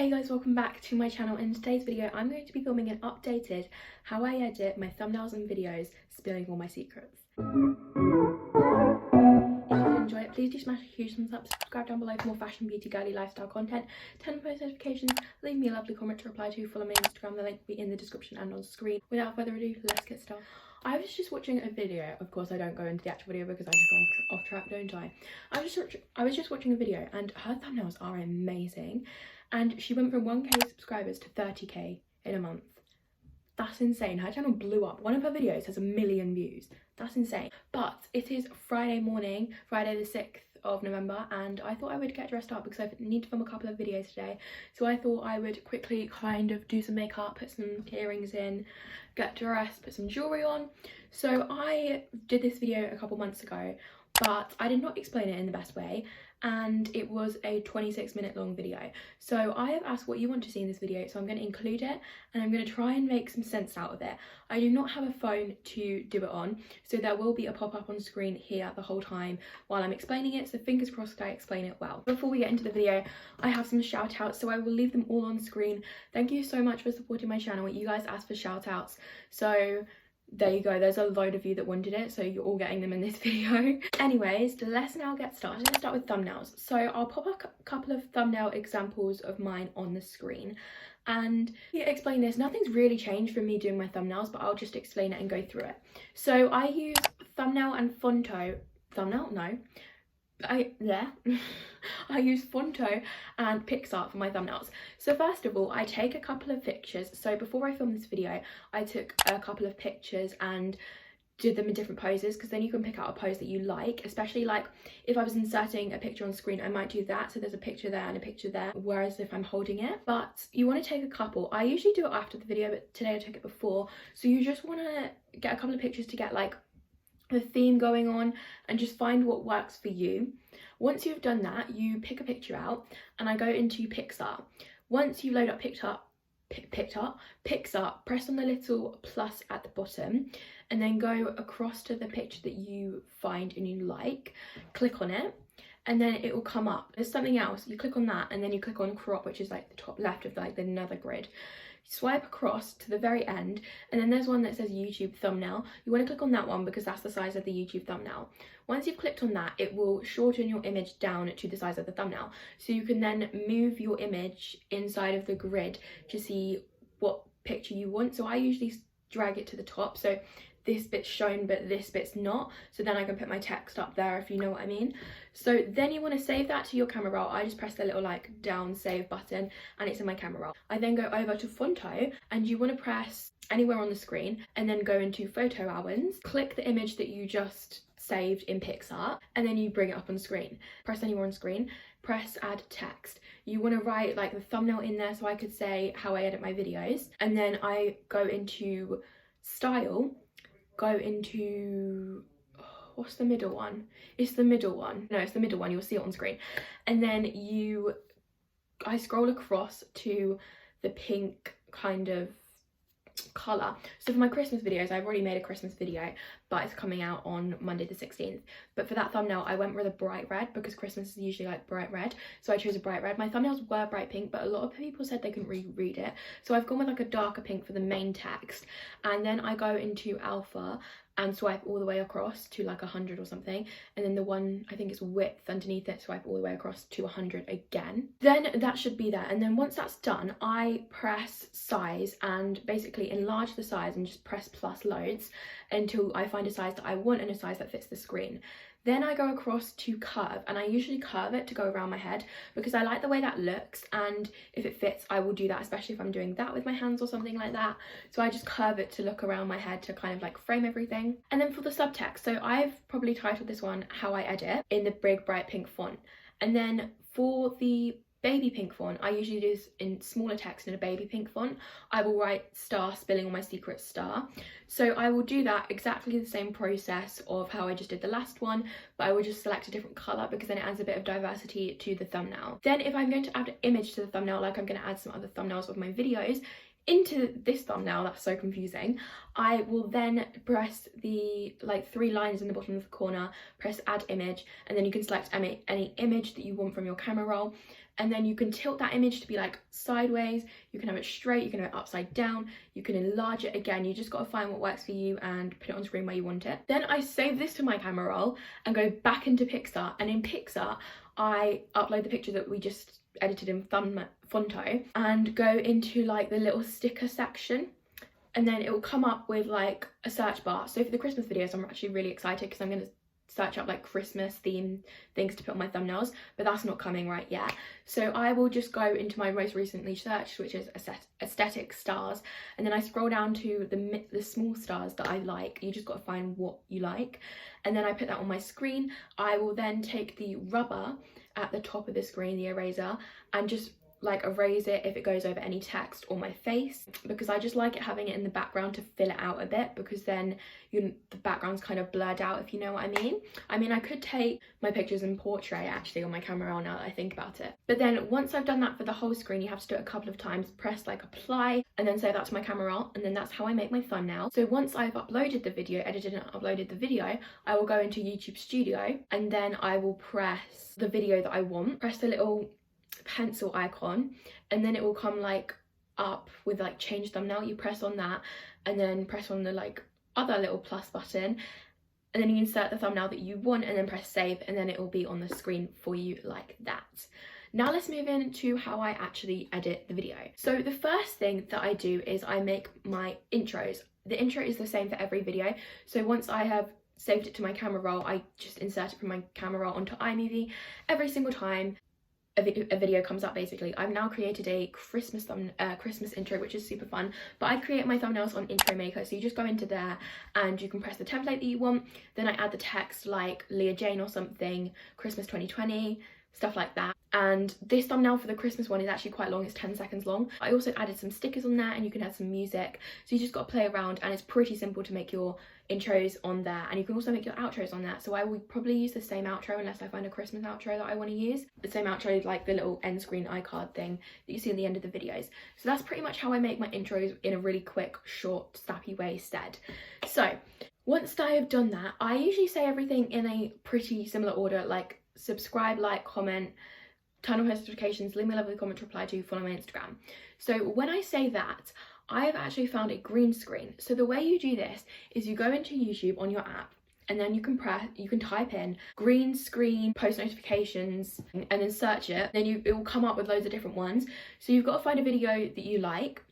Hey guys, welcome back to my channel. In today's video I'm going to be filming an updated how I edit my thumbnails and videos, spilling all my secrets. If you did enjoy it, please do smash a huge thumbs up, subscribe down below for more fashion, beauty, girly, lifestyle content, turn on post notifications, leave me a lovely comment to reply to, follow me on Instagram, the link will be in the description and on screen. Without further ado, let's get started. I was just watching a video. Of course I don't go into the actual video because I just go off track, don't I? I was just watching a video and her thumbnails are amazing. And she went from 1k subscribers to 30k in a month. That's insane. Her channel blew up. One of her videos has 1 million views. That's insane. But it is Friday morning, Friday the 6th of November, and I thought I would get dressed up because I need to film a couple of videos today. So I thought I would quickly kind of do some makeup, put some earrings in, get dressed, put some jewellery on. So I did this video a couple months ago, but I did not explain it in the best way, and it was a 26-minute long video. So I have asked what you want to see in this video, so I'm going to include it and I'm going to try and make some sense out of it. I do not have a phone to do it on, so there will be a pop-up on screen here the whole time while I'm explaining it, so fingers crossed I explain it well. Before we get into the video, I have some shout outs, so I will leave them all on screen. Thank you so much for supporting my channel. You guys asked for shout outs, so there you go. There's a load of you that wanted it, so you're all getting them in this video. Anyways, let's now get started. Let's start with thumbnails. So I'll pop a couple of thumbnail examples of mine on the screen, and to explain this, nothing's really changed from me doing my thumbnails, but I'll just explain it and go through it. So I use thumbnail and Phonto. I use Phonto and PicsArt for my thumbnails. So first of all, I take a couple of pictures. So before I filmed this video, I took a couple of pictures and did them in different poses, because then you can pick out a pose that you like, especially like if I was inserting a picture on screen, I might do that. So there's a picture there and a picture there, whereas if I'm holding it. But you want to take a couple. I usually do it after the video, but today I took it before. So you just want to get a couple of pictures to get like the theme going on and just find what works for you. Once you've done that, you pick a picture out and I go into PicsArt. Once you load up PicsArt, press on the little plus at the bottom and then go across to the picture that you find and you like, click on it, and then it will come up. There's something else, you click on that and then you click on crop, which is like the top left of like the another grid. Swipe across to the very end and then there's one that says YouTube thumbnail. You want to click on that one because that's the size of the YouTube thumbnail. Once you've clicked on that, it will shorten your image down to the size of the thumbnail, so you can then move your image inside of the grid to see what picture you want. So I usually drag it to the top, so this bit's shown but this bit's not, so then I can put my text up there, if you know what I mean. So then you want to save that to your camera roll. I just press the little like down save button and it's in my camera roll. I then go over to Phonto and you want to press anywhere on the screen and then go into photo albums, click the image that you just saved in PicsArt and then you bring it up on screen. Press anywhere on screen, press add text. You want to write like the thumbnail in there, so I could say how I edit my videos, and then I go into style, go into, what's the middle one? It's the middle one. No, it's the middle one. You'll see it on screen. And then I scroll across to the pink kind of colour. So for my Christmas videos, I've already made a Christmas video, but it's coming out on Monday the 16th. But for that thumbnail, I went with a bright red because Christmas is usually like bright red. So I chose a bright red. My thumbnails were bright pink, but a lot of people said they couldn't really read it. So I've gone with like a darker pink for the main text. And then I go into alpha and swipe all the way across to like 100 or something, and then the one, I think it's width underneath it, swipe all the way across to 100 again. Then that should be there, and then once that's done, I press size and basically enlarge the size and just press plus loads until I find a size that I want and a size that fits the screen. Then I go across to curve, and I usually curve it to go around my head because I like the way that looks, and if it fits I will do that, especially if I'm doing that with my hands or something like that. So I just curve it to look around my head to kind of like frame everything. And then for the subtext, so I've probably titled this one how I edit in the big bright pink font, and then for the baby pink font, I usually do this in smaller text in a baby pink font. I will write star, spilling all my secret star. So I will do that exactly the same process of how I just did the last one, but I will just select a different colour because then it adds a bit of diversity to the thumbnail. Then if I'm going to add an image to the thumbnail, like I'm going to add some other thumbnails of my videos into this thumbnail, that's so confusing, I will then press the like 3 lines in the bottom of the corner, press add image, and then you can select any image that you want from your camera roll, and then you can tilt that image to be like sideways, you can have it straight, you can have it upside down, you can enlarge it again. You just got to find what works for you and put it on screen where you want it. Then I save this to my camera roll and go back into PicsArt, and in PicsArt I upload the picture that we just edited in Phonto and go into like the little sticker section, and then it will come up with like a search bar. So for the Christmas videos, I'm actually really excited because I'm going to search up like Christmas themed things to put on my thumbnails, but that's not coming right yet. So I will just go into my most recently searched, which is aesthetic stars, and then I scroll down to the small stars that I like. You just got to find what you like, and then I put that on my screen. I will then take the rubber at the top of the screen, the eraser, and just like erase it if it goes over any text or my face, because I just like it having it in the background to fill it out a bit, because then the background's kind of blurred out, if you know what I mean. I could take my pictures in portrait actually on my camera roll now that I think about it, but then once I've done that for the whole screen, you have to do it a couple of times, press like apply, and then save that to my camera roll, and then that's how I make my thumbnail. So once I've uploaded the video, edited and uploaded the video, I will go into YouTube Studio, and then I will press the video that I want, press the little pencil icon, and then it will come like up with like change thumbnail. You press on that and then press on the like other little plus button, and then you insert the thumbnail that you want and then press save, and then it will be on the screen for you like that. Now let's move into how I actually edit the video. So the first thing that I do is I make my intros. The intro is the same for every video. So once I have saved it to my camera roll, I just insert it from my camera roll onto iMovie. Every single time a video comes up, basically. I've now created a Christmas intro, which is super fun, but I create my thumbnails on Intro Maker. So you just go into there and you can press the template that you want, then I add the text like Leah Jane or something, Christmas 2020, stuff like that. And this thumbnail for the Christmas one is actually quite long, it's 10 seconds long. I also added some stickers on there, and you can add some music, so you just got to play around, and it's pretty simple to make your intros on there, and you can also make your outros on that. So I will probably use the same outro unless I find a Christmas outro that I want to use. The same outro, like the little end screen iCard thing that you see at the end of the videos. So that's pretty much how I make my intros in a really quick, short, snappy way instead. So once I have done that, I usually say everything in a pretty similar order, like subscribe, like, comment, turn on notifications, leave me a lovely comment, reply to, follow my Instagram. So when I say that, I've actually found a green screen. So the way you do this is you go into YouTube on your app, and then you can type in green screen post notifications and then search it. Then it will come up with loads of different ones. So you've got to find a video that you like,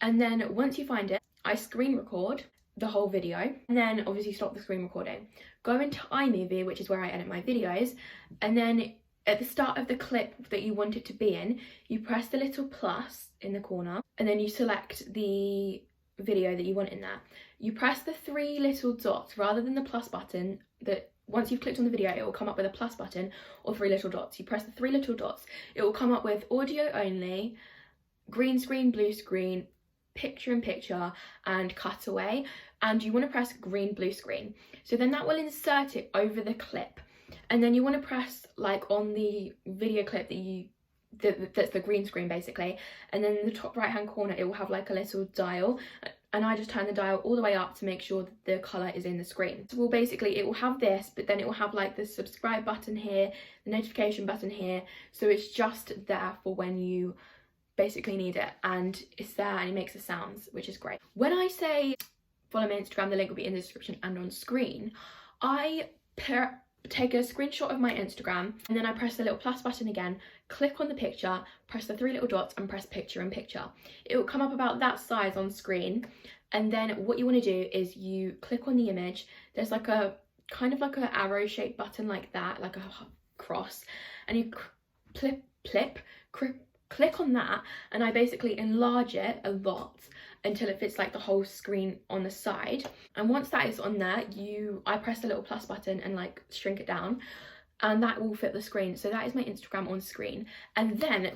and then once you find it, I screen record the whole video, and then obviously stop the screen recording. Go into iMovie, which is where I edit my videos, and then at the start of the clip that you want it to be in, you press the little plus in the corner, and then you select the video that you want in there. You press the three little dots rather than the plus button. That once you've clicked on the video, it will come up with a plus button or three little dots. You press the three little dots, it will come up with audio only, green screen, blue screen, picture in picture, and cutaway, and you want to press green blue screen. So then that will insert it over the clip, and then you want to press like on the video clip that's the green screen basically, and then in the top right hand corner it will have like a little dial, and I just turn the dial all the way up to make sure that the colour is in the screen. So basically it will have this, but then it will have like the subscribe button here, the notification button here, so it's just there for when you basically need it, and it's there and it makes the sounds, which is great. When I say follow my Instagram, the link will be in the description and on screen, I take a screenshot of my Instagram, and then I press the little plus button again, click on the picture, press the three little dots, and press picture in picture. It will come up about that size on screen, and then what you want to do is you click on the image. There's like a kind of like an arrow shaped button like that, like a cross, and you click on that, and I basically enlarge it a lot until it fits like the whole screen on the side. And once that is on there, I press the little plus button and like shrink it down, and that will fit the screen. So that is my Instagram on screen. And then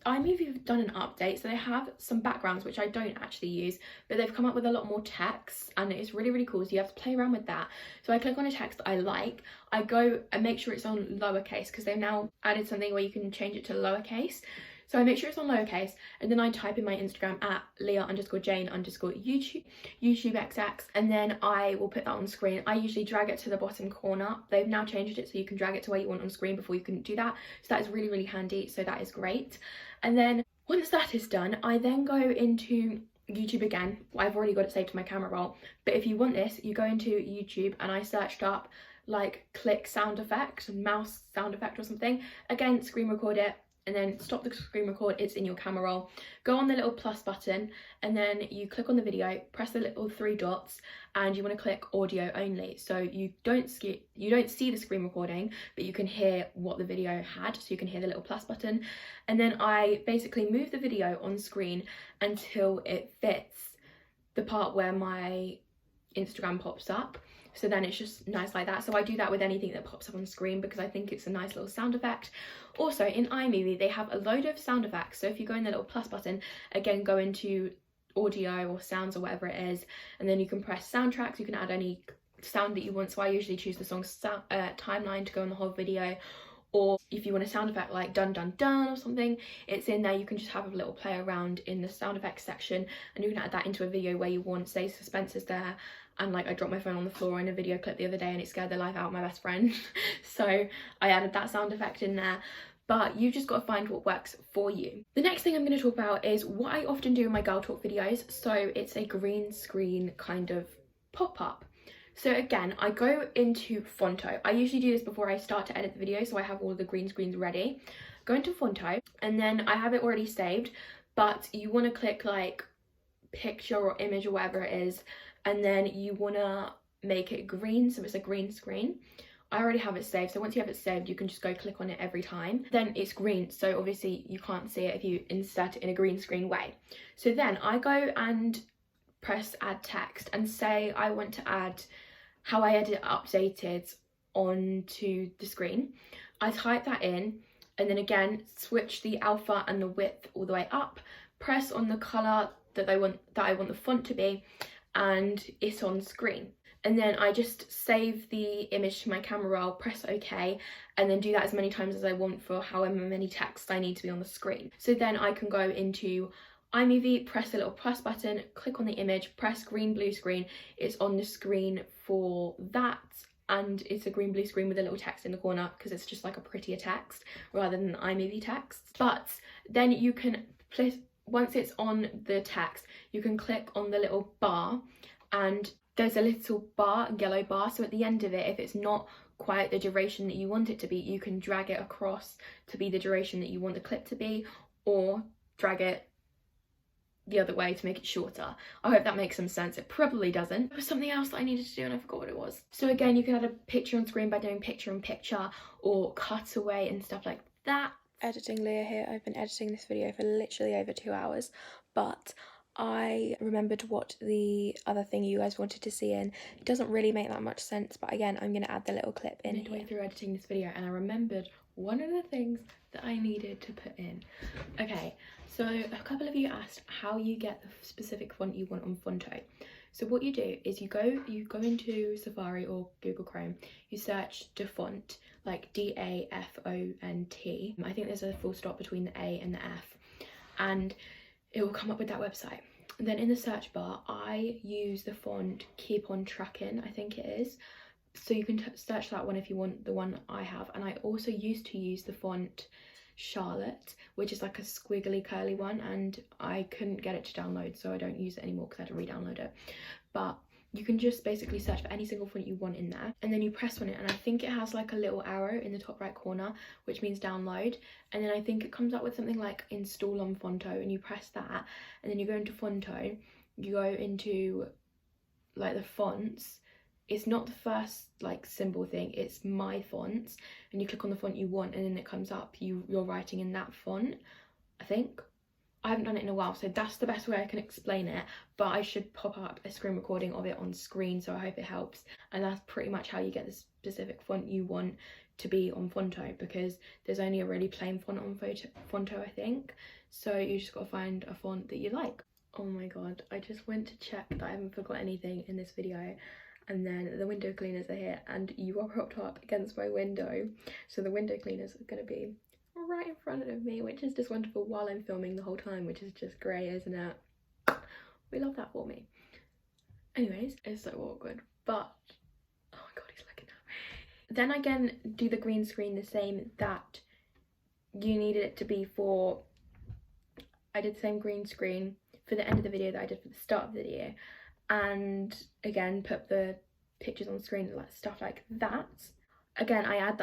iMovie have done an update, so they have some backgrounds which I don't actually use, but they've come up with a lot more text, and it's really cool. So you have to play around with that. So I click on a text I like, I go and make sure it's on lowercase, because they've now added something where you can change it to lowercase. So I make sure it's on lowercase, and then I type in my Instagram at Leah_Jane_YouTube and then I will put that on screen. I usually drag it to the bottom corner. They've now changed it so you can drag it to where you want on screen. Before you couldn't do that, so that is really, really handy. So that is great. And then once that is done, I then go into YouTube again. I've already got it saved to my camera roll, but if you want this, you go into YouTube, and I searched up like click sound effect, mouse sound effect or something. Again, screen record it, and then stop the screen record, it's in your camera roll. Go on the little plus button, and then you click on the video, press the little 3 dots, and you want to click audio only. So you don't see the screen recording, but you can hear what the video had, so you can hear the little plus button. And then I basically move the video on screen until it fits the part where my Instagram pops up. So then it's just nice like that. So I do that with anything that pops up on screen because I think it's a nice little sound effect. Also in iMovie, they have a load of sound effects. So if you go in the little plus button, again, go into audio or sounds or whatever it is, and then you can press soundtracks. You can add any sound that you want. So I usually choose the song's timeline to go in the whole video. Or if you want a sound effect like dun dun dun or something, it's in there. You can just have a little play around in the sound effects section, and you can add that into a video where you want, say suspense is there, and like I dropped my phone on the floor in a video clip the other day and it scared the life out of my best friend. So I added that sound effect in there. But you've just got to find what works for you. The next thing I'm going to talk about is what I often do in my girl talk videos. So it's a green screen kind of pop-up. So again, I go into Phonto. I usually do this before I start to edit the video, so I have all the green screens ready. Go into Phonto, and then I have it already saved, but you want to click like picture or image or whatever it is, and then you want to make it green, so it's a green screen. I already have it saved, so once you have it saved, you can just go click on it every time. Then it's green, so obviously you can't see it if you insert it in a green screen way. So then I go and press add text and say I want to add how I edit updated onto the screen. I type that in, and then again switch the alpha and the width all the way up, press on the colour that I want the font to be, and it's on screen. And then I just save the image to my camera roll, press OK, and then do that as many times as I want for however many texts I need to be on the screen. So then I can go into iMovie, press the little plus button, click on the image, press green blue screen. It's on the screen for that, and it's a green blue screen with a little text in the corner because it's just like a prettier text rather than iMovie text. But then you can once it's on the text, you can click on the little bar, and there's a little bar, yellow bar, so at the end of it, if it's not quite the duration that you want it to be, you can drag it across to be the duration that you want the clip to be, or drag it the other way to make it shorter. I hope that makes some sense. It probably doesn't. There was something else that I needed to do and I forgot what it was. So again, you can add a picture on screen by doing picture in picture or cutaway and stuff like that. Editing Leah here. I've been editing this video for literally over 2 hours, but I remembered what the other thing you guys wanted to see in. It doesn't really make that much sense, but again, I'm going to add the little clip in midway through editing this video, and I remembered one of the things that I needed to put in. Okay, so a couple of you asked how you get the specific font you want on Phonto. So what you do is you go into Safari or Google Chrome, you search dafont, like D-A-F-O-N-T. I think there's a full stop between the A and the F, and it will come up with that website. And then in the search bar, I use the font Keep On Tracking, I think it is. So you can search that one if you want the one I have. And I also used to use the font Charlotte, which is like a squiggly curly one, and I couldn't get it to download, so I don't use it anymore because I had to re-download it. But you can just basically search for any single font you want in there, and then you press on it, and I think it has like a little arrow in the top right corner, which means download, and then I think it comes up with something like install on Phonto, and you press that, and then you go into Phonto, you go into like the fonts. It's not the first like symbol thing, it's my fonts, and you click on the font you want, and then it comes up you're writing in that font, I think. I haven't done it in a while, so that's the best way I can explain it, but I should pop up a screen recording of it on screen, so I hope it helps. And that's pretty much how you get the specific font you want to be on Phonto, because there's only a really plain font on Phonto, I think, so you just got to find a font that you like. Oh my god, I just went to check that I haven't forgot anything in this video, and then the window cleaners are here, and you are propped up against my window, so the window cleaners are going to be right in front of me, which is just wonderful while I'm filming the whole time, which is just great, isn't it? We love that for me. Anyways, it's so awkward, but oh my god, he's looking at me. Then again, do the green screen the same that you needed it to be for. I did the same green screen for the end of the video that I did for the start of the video, and again put the pictures on screen, like stuff like that. Again, I add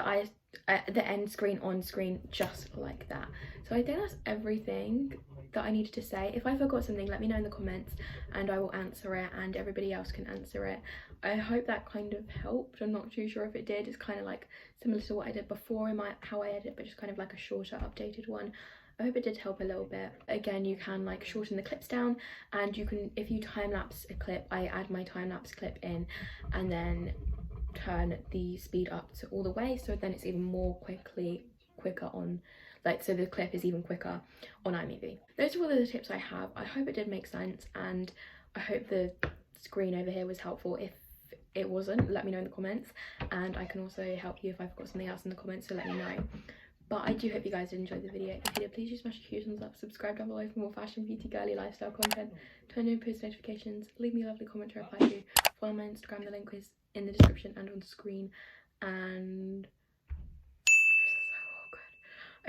the end screen on screen just like that. So I think that's everything that I needed to say. If I forgot something, let me know in the comments and I will answer it, and everybody else can answer it. I hope that kind of helped. I'm not too sure if it did. It's kind of like similar to what I did before in how I edit, but just kind of like a shorter updated one. I hope it did help a little bit. Again, you can like shorten the clips down, and you can, if you time-lapse a clip, I add my time-lapse clip in and then turn the speed up to all the way, so then it's even more quicker on, like, so the clip is even quicker on iMovie. Those are all of the tips I have. I hope it did make sense, and I hope the screen over here was helpful. If it wasn't, let me know in the comments, and I can also help you if I've got something else in the comments, so let me know. But I do hope you guys did enjoy the video. If you did, please just smash a huge thumbs up, subscribe down below for more fashion, beauty, girly, lifestyle content, turn on post notifications, leave me a lovely comment to reply to, follow my Instagram, the link is in the description and on screen. And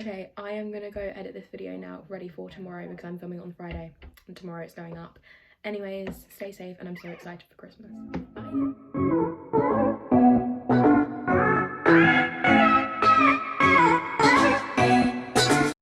okay, I am gonna go edit this video now, ready for tomorrow, because I'm filming on Friday and tomorrow it's going up. Anyways, stay safe, and I'm so excited for Christmas. Bye.